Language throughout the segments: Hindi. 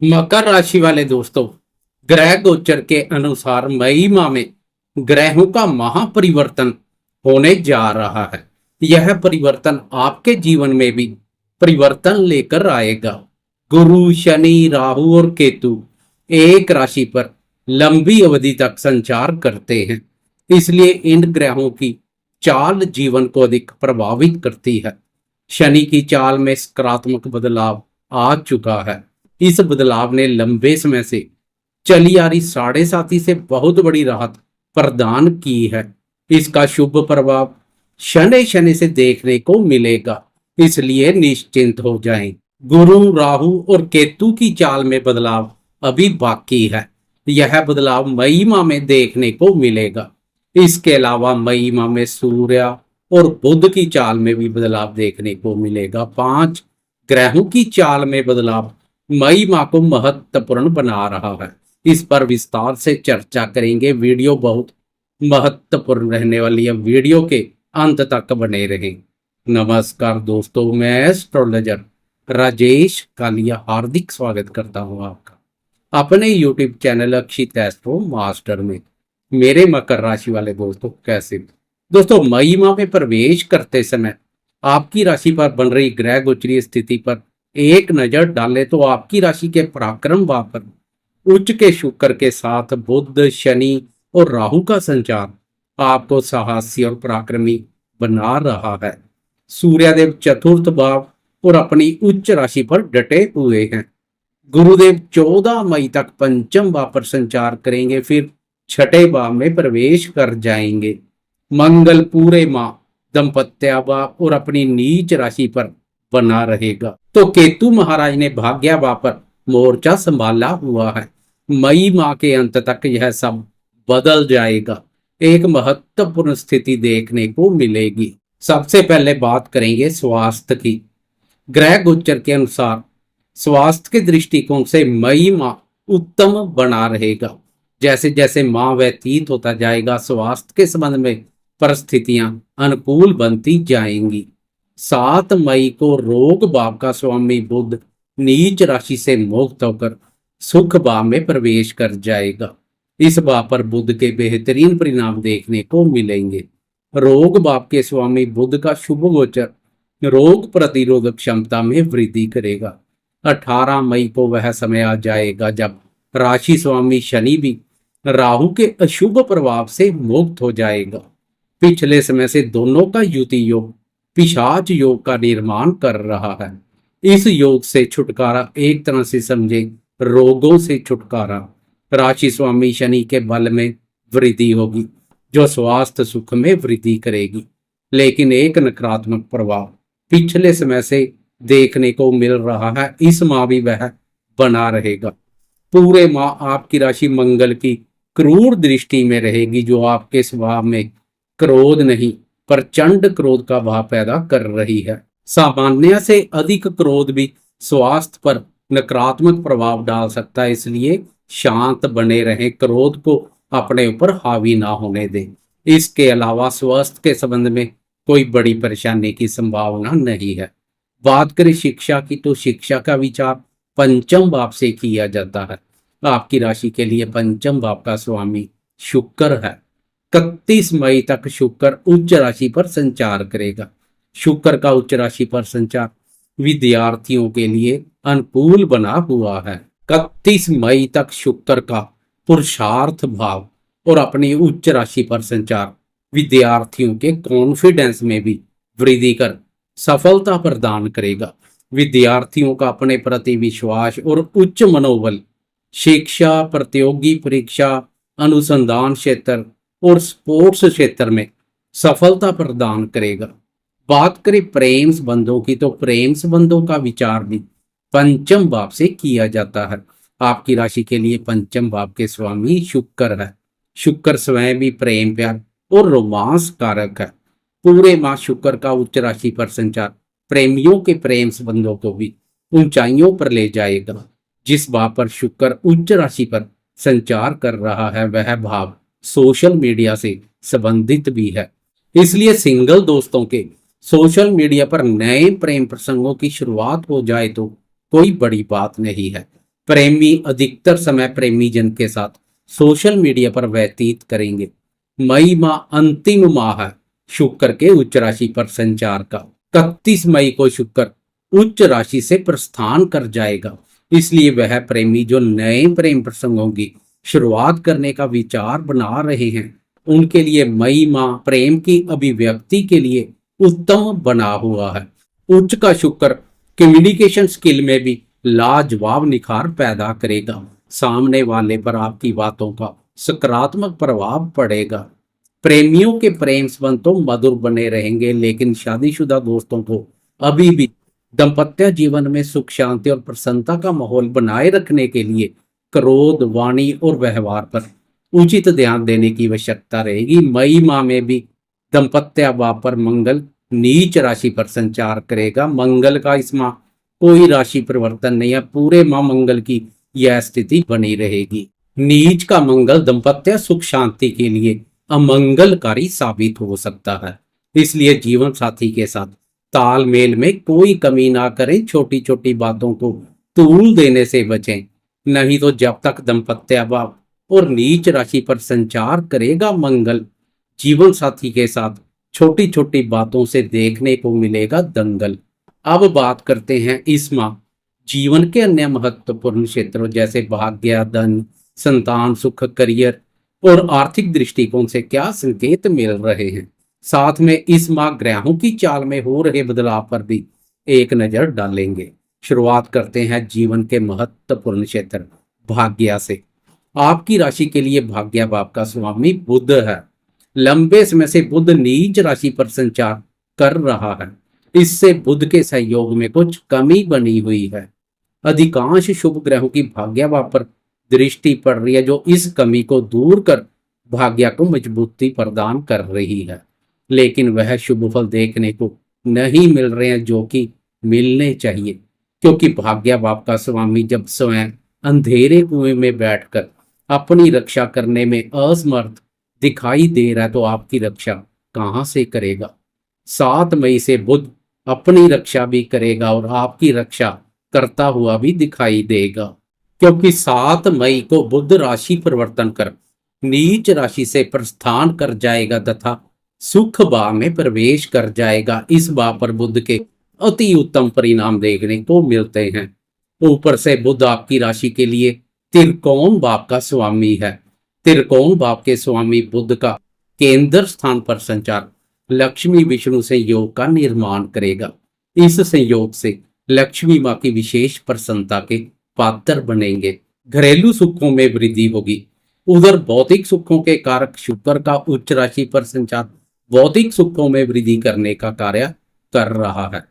मकर राशि वाले दोस्तों, ग्रह गोचर के अनुसार मई माह में ग्रहों का महापरिवर्तन होने जा रहा है। यह परिवर्तन आपके जीवन में भी परिवर्तन लेकर आएगा। गुरु, शनि, राहु और केतु एक राशि पर लंबी अवधि तक संचार करते हैं, इसलिए इन ग्रहों की चाल जीवन को अधिक प्रभावित करती है। शनि की चाल में सकारात्मक बदलाव आ चुका है। इस बदलाव ने लंबे समय से चली आ रही साढ़े साथी से बहुत बड़ी राहत प्रदान की है। इसका शुभ प्रभाव शनि शनि से देखने को मिलेगा, इसलिए निश्चिंत हो जाएं। गुरु, राहु और केतु की चाल में बदलाव अभी बाकी है। यह बदलाव मई माह में देखने को मिलेगा। इसके अलावा मई माह में सूर्य और बुध की चाल में भी बदलाव देखने को मिलेगा। 5 ग्रहों की चाल में बदलाव मई माह को महत्वपूर्ण बना रहा है। इस पर विस्तार से चर्चा करेंगे। वीडियो बहुत महत्वपूर्ण रहने वाली है, वीडियो के अंत तक बने रहें। नमस्कार दोस्तों, मैं एस्ट्रोलॉजर राजेश कालिया हार्दिक स्वागत करता हूं आपका अपने यूट्यूब चैनल अक्षित एस्ट्रो मास्टर में। मेरे मकर राशि वाले दोस्तों, कैसे दोस्तों, मई माह में प्रवेश करते समय आपकी राशि पर बन रही ग्रह गोचरीय स्थिति पर एक नजर डालें तो आपकी राशि के पराक्रम भाव पर उच्च के शुक्र के साथ बुध, शनि और राहु का संचार आपको साहसी और पराक्रमी बना रहा है। सूर्यदेव चतुर्थ भाव और अपनी उच्च राशि पर डटे हुए हैं। गुरुदेव 14 मई तक पंचम भाव पर संचार करेंगे, फिर छठे भाव में प्रवेश कर जाएंगे। मंगल पूरे माह दंपत्य भाव और अपनी नीच राशि पर बना रहेगा। तो केतु महाराज ने भाग्य भाव पर मोर्चा संभाला हुआ है। मई माह के अंत तक यह सब बदल जाएगा। एक महत्वपूर्ण स्थिति देखने को मिलेगी। सबसे पहले बात करेंगे स्वास्थ्य की। ग्रह गोचर के अनुसार स्वास्थ्य के दृष्टिकोण से मई माह उत्तम बना रहेगा। जैसे जैसे माह व्यतीत होता जाएगा, स्वास्थ्य के संबंध में परिस्थितियां अनुकूल बनती जाएंगी। 7 मई को रोग भाव का स्वामी बुध नीच राशि से मुक्त होकर सुख भाव में प्रवेश कर जाएगा। इस भाव पर बुध के बेहतरीन परिणाम देखने को मिलेंगे। रोग भाव के स्वामी बुध का शुभ गोचर रोग प्रतिरोधक क्षमता में वृद्धि करेगा। 18 मई को वह समय आ जाएगा जब राशि स्वामी शनि भी राहु के अशुभ प्रभाव से मुक्त हो जाएगा। पिछले समय से दोनों का युति योग पिशाच योग का निर्माण कर रहा है। इस योग से छुटकारा, एक तरह से समझे रोगों से छुटकारा। राशि स्वामी शनि के बल में वृद्धि होगी जो स्वास्थ्य सुख में वृद्धि करेगी। लेकिन एक नकारात्मक प्रभाव पिछले समय से देखने को मिल रहा है, इस माह भी वह बना रहेगा। पूरे माह आपकी राशि मंगल की क्रूर दृष्टि में रहेगी, जो आपके स्वभाव में क्रोध नहीं प्रचंड क्रोध का भाव पैदा कर रही है। सामान्य से अधिक क्रोध भी स्वास्थ्य पर नकारात्मक प्रभाव डाल सकता है, इसलिए शांत बने रहें, क्रोध को अपने ऊपर हावी ना होने दें। इसके अलावा स्वास्थ्य के संबंध में कोई बड़ी परेशानी की संभावना नहीं है। बात करें शिक्षा की, तो शिक्षा का विचार पंचम भाव से किया जाता है। आपकी राशि के लिए पंचम भाव का स्वामी शुक्र है। 31 मई तक शुक्र उच्च राशि पर संचार करेगा। शुक्र का उच्च राशि पर संचार विद्यार्थियों के लिए अनुकूल बना हुआ है। 31 मई तक शुक्र का पुरुषार्थ भाव और अपनी उच्च राशि पर संचार विद्यार्थियों के कॉन्फिडेंस में भी वृद्धि कर सफलता प्रदान करेगा। विद्यार्थियों का अपने प्रति विश्वास और उच्च मनोबल शिक्षा, प्रतियोगी परीक्षा, अनुसंधान क्षेत्र और स्पोर्ट्स क्षेत्र में सफलता प्रदान करेगा। बात करें प्रेम संबंधों की, तो प्रेम संबंधों का विचार भी पंचम भाव से किया जाता है। आपकी राशि के लिए पंचम भाव के स्वामी शुक्र है। शुक्र स्वयं भी प्रेम, प्यार और रोमांस कारक है। पूरे माह शुक्र का उच्च राशि पर संचार प्रेमियों के प्रेम संबंधों को भी ऊंचाइयों पर ले जाएगा। जिस भाव पर शुक्र उच्च राशि पर संचार कर रहा है, वह भाव सोशल मीडिया से संबंधित भी है। इसलिए सिंगल दोस्तों के सोशल मीडिया पर नए प्रेम प्रसंगों की शुरुआत हो जाए तो कोई बड़ी बात नहीं है, प्रेमी अधिकतर समय प्रेमी जन के साथ सोशल मीडिया पर व्यतीत करेंगे। मई माह अंतिम माह है शुक्र के उच्च राशि पर संचार का। 31 मई को शुक्र उच्च राशि से प्रस्थान कर जाएगा, इसलिए वह प्रेमी जो नए प्रेम प्रसंगों की शुरुआत करने का विचार बना रहे हैं, उनके लिए मई माह प्रेम की अभिव्यक्ति के लिए उत्तम बना हुआ है। उच्च का शुक्र कम्युनिकेशन स्किल में भी लाजवाब निखार पैदा करेगा। सामने वाले पर आपकी बातों का सकारात्मक प्रभाव पड़ेगा। प्रेमियों के प्रेम संबंध तो मधुर बने रहेंगे, लेकिन शादीशुदा दोस्तों को अभी भी दाम्पत्य जीवन में सुख शांति और प्रसन्नता का माहौल बनाए रखने के लिए क्रोध, वाणी और व्यवहार पर उचित ध्यान देने की आवश्यकता रहेगी। मई माह में भी दाम्पत्य भाव पर मंगल नीच राशि पर संचार करेगा। मंगल का इस माह कोई राशि परिवर्तन नहीं है, पूरे माह मंगल की यह स्थिति बनी रहेगी। नीच का मंगल दाम्पत्य सुख शांति के लिए अमंगलकारी साबित हो सकता है, इसलिए जीवन साथी के साथ तालमेल में कोई कमी ना करें। छोटी छोटी बातों को तूल देने से बचें, नहीं तो जब तक दाम्पत्य भाव और नीच राशि पर संचार करेगा मंगल, जीवन साथी के साथ छोटी छोटी बातों से देखने को मिलेगा दंगल। अब बात करते हैं इस माह जीवन के अन्य महत्वपूर्ण क्षेत्रों जैसे भाग्य, धन, संतान, सुख, करियर और आर्थिक दृष्टिकोण से क्या संकेत मिल रहे हैं। साथ में इस माह ग्रहों की चाल में हो रहे बदलाव पर भी एक नजर डालेंगे। शुरुआत करते हैं जीवन के महत्वपूर्ण क्षेत्र भाग्य से। आपकी राशि के लिए भाग्य भाव का स्वामी बुध है। लंबे समय से बुध नीच राशि पर संचार कर रहा है, इससे बुध के सहयोग में कुछ कमी बनी हुई है। अधिकांश शुभ ग्रहों की भाग्य भाव पर दृष्टि पड़ रही है, जो इस कमी को दूर कर भाग्य को मजबूती प्रदान कर रही है, लेकिन वह शुभ फल देखने को नहीं मिल रहे हैं जो कि मिलने चाहिए, क्योंकि भाग्य भाव का स्वामी जब स्वयं अंधेरे कुएं में बैठकर अपनी रक्षा करने में असमर्थ दिखाई दे रहा है, तो आपकी रक्षा कहां से करेगा। 7 मई से बुध अपनी रक्षा भी करेगा और आपकी रक्षा करता हुआ भी दिखाई देगा, क्योंकि 7 मई को बुध राशि परिवर्तन कर नीच राशि से प्रस्थान कर जाएगा तथा सुख भाव में प्रवेश कर जाएगा। इस भाव पर बुध के अति उत्तम परिणाम देखने को मिलते हैं। ऊपर से बुध आपकी राशि के लिए त्रिकोण भाव का स्वामी है। त्रिकोण भाव के स्वामी बुध का केंद्र स्थान पर संचार लक्ष्मी विष्णु संयोग का निर्माण करेगा। इस संयोग से लक्ष्मी माँ की विशेष प्रसन्नता के पात्र बनेंगे। घरेलू सुखों में वृद्धि होगी। उधर भौतिक सुखों के कारक शुक्र का उच्च राशि पर संचार भौतिक सुखों में वृद्धि करने का कार्य कर रहा है।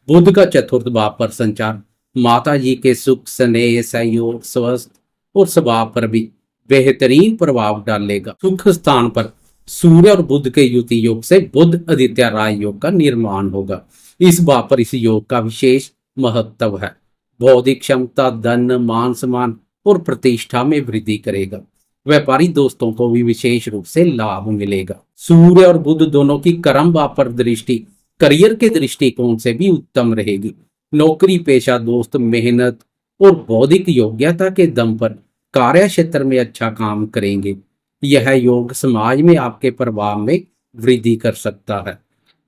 बुध का चतुर्थ भाव पर संचार माता जी के सुख, स्नेह, सहयोग, स्वस्थ और स्वभाव पर भी बेहतरीन प्रभाव डालेगा। सुख स्थान पर सूर्य और बुध के युति योग से बुध आदित्य राय योग का निर्माण होगा। इस भाव पर इस योग का विशेष महत्व है। बौद्धिक क्षमता, धन, मान सम्मान और प्रतिष्ठा में वृद्धि करेगा। व्यापारी दोस्तों को भी विशेष रूप से लाभ मिलेगा। सूर्य और बुध दोनों की कर्म भाव पर दृष्टि करियर के दृष्टिकोण से भी उत्तम रहेगी। नौकरी पेशा दोस्त मेहनत और बौद्धिक योग्यता के दम पर कार्य क्षेत्र में अच्छा काम करेंगे। यह योग समाज में आपके प्रभाव में वृद्धि कर सकता है।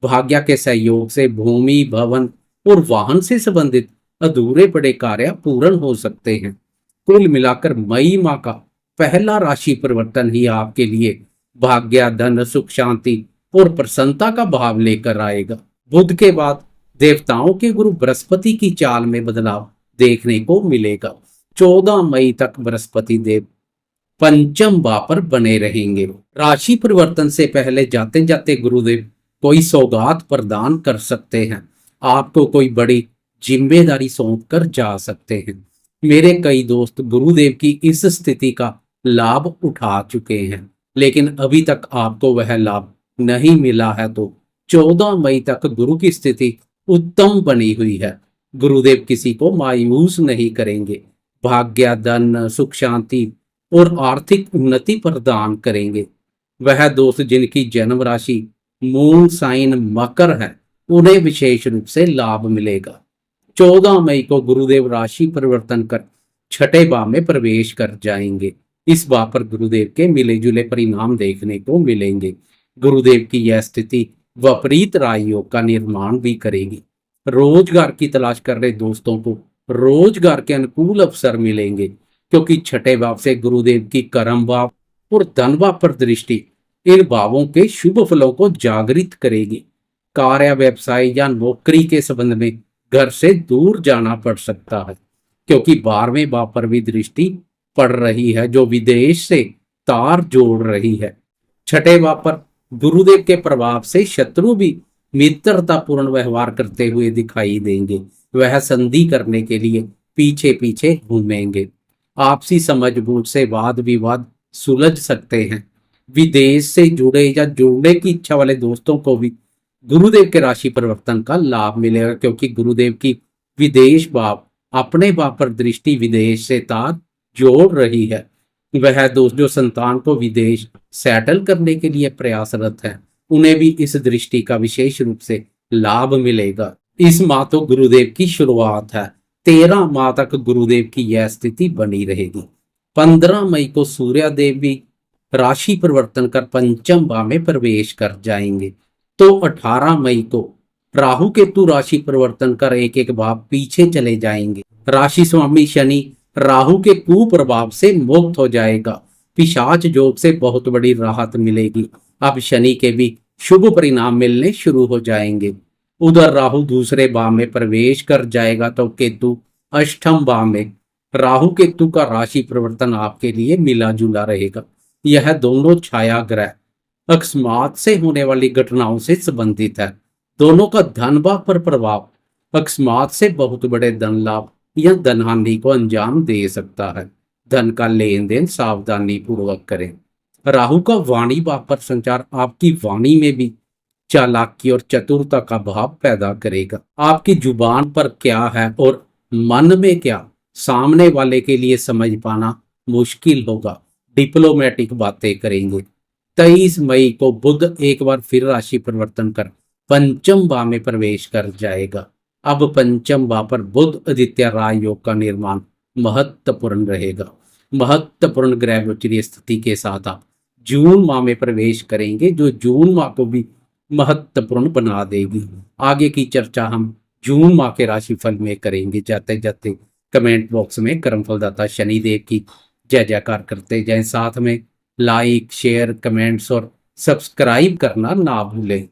भाग्य के सहयोग से भूमि, भवन और वाहन से संबंधित अधूरे पड़े कार्य पूर्ण हो सकते हैं। कुल मिलाकर मई माह का पहला राशि परिवर्तन ही आपके लिए भाग्य, धन, सुख, शांति और प्रसन्नता का भाव लेकर आएगा। बुध के बाद देवताओं के गुरु बृहस्पति की चाल में बदलाव देखने को मिलेगा। 14 मई तक बृहस्पति देव पंचम भाव पर बने रहेंगे। राशि परिवर्तन से पहले जाते जाते गुरुदेव कोई सौगात प्रदान कर सकते हैं। आपको कोई बड़ी जिम्मेदारी सौंप कर जा सकते हैं। मेरे कई दोस्त गुरुदेव की इस स्थिति का लाभ उठा चुके हैं, लेकिन अभी तक आपको वह लाभ नहीं मिला है, तो 14 मई तक गुरु की स्थिति उत्तम बनी हुई है। गुरुदेव किसी को मायूस नहीं करेंगे। भाग्य, धन, सुख, शांति और आर्थिक उन्नति प्रदान करेंगे। वह दोस्त जिनकी जन्म राशि मून साइन मकर है, उन्हें विशेष रूप से लाभ मिलेगा। 14 मई को गुरुदेव राशि परिवर्तन कर छठे भाव में प्रवेश कर जाएंगे। इस भाव पर गुरुदेव के मिले जुले परिणाम देखने को मिलेंगे। गुरुदेव की यह स्थिति विपरीत राजयोग का निर्माण भी करेगी। रोजगार की तलाश कर रहे दोस्तों को रोजगार के अनुकूल अवसर मिलेंगे, क्योंकि छठे भाव से गुरुदेव की कर्म भाव और धन भाव पर दृष्टि इन भावों के शुभ फलों को जागृत करेगी। कार्य, व्यवसाय या नौकरी के संबंध में घर से दूर जाना पड़ सकता है, क्योंकि 12वें भाव पर भी दृष्टि पड़ रही है, जो विदेश से तार जोड़ रही है। छठे भाव पर गुरुदेव के प्रभाव से शत्रु भी मित्रतापूर्ण व्यवहार करते हुए दिखाई देंगे। वह संधि करने के लिए पीछे पीछे घूमेंगे। आपसी समझबूझ से वाद विवाद सुलझ सकते हैं। विदेश से जुड़े या जुड़ने की इच्छा वाले दोस्तों को भी गुरुदेव के राशि परिवर्तन का लाभ मिलेगा, क्योंकि गुरुदेव की विदेश भाव अपने भाव पर दृष्टि विदेश से तार जोड़ रही है। वह दोस्त जो संतान को विदेश सेटल करने के लिए प्रयासरत है, उन्हें भी इस दृष्टि का विशेष रूप से लाभ मिलेगा। इस माह तो गुरुदेव की शुरुआत है। 13 माह तक गुरुदेव की यह स्थिति बनी रहेगी। 15 मई को सूर्यदेव भी राशि परिवर्तन कर पंचम भाव में प्रवेश कर जाएंगे। तो 18 मई को राहु केतु राशि परिवर्तन कर एक एक भाव पीछे चले जाएंगे। राशि स्वामी शनि राहु के कुप्रभाव से मुक्त हो जाएगा। पिशाच योग से बहुत बड़ी राहत मिलेगी। अब शनि के भी शुभ परिणाम मिलने शुरू हो जाएंगे। उधर राहु दूसरे भाव में प्रवेश कर जाएगा, तो केतु अष्टम भाव में। राहु केतु का राशि परिवर्तन आपके लिए मिला जुला रहेगा। यह दोनों छाया ग्रह अकस्मात से होने वाली घटनाओं से संबंधित है। दोनों का धन भाव पर प्रभाव अकस्मात से बहुत बड़े धन लाभ या धन हानि को अंजाम दे सकता है। धन का लेन देन सावधानी पूर्वक करें। राहु का वाणी भाव पर संचार आपकी वाणी में भी चालाकी और चतुरता का भाव पैदा करेगा। आपकी जुबान पर क्या है और मन में क्या, सामने वाले के लिए समझ पाना मुश्किल होगा। डिप्लोमेटिक बातें करेंगे। 23 मई को बुध एक बार फिर राशि परिवर्तन कर पंचम भाव में प्रवेश कर जाएगा। अब पंचम भाव पर बुध आदित्य राजयोग का निर्माण महत्वपूर्ण रहेगा। महत्वपूर्ण ग्रह गोचरीय स्थिति के साथ आप जून माह में प्रवेश करेंगे, जो जून माह को भी महत्वपूर्ण बना देगी। आगे की चर्चा हम जून माह के राशिफल में करेंगे। जाते जाते कमेंट बॉक्स में कर्मफलदाता शनिदेव की जय जयकार करते जाएं। साथ में लाइक, शेयर, कमेंट्स और सब्सक्राइब करना ना भूलें।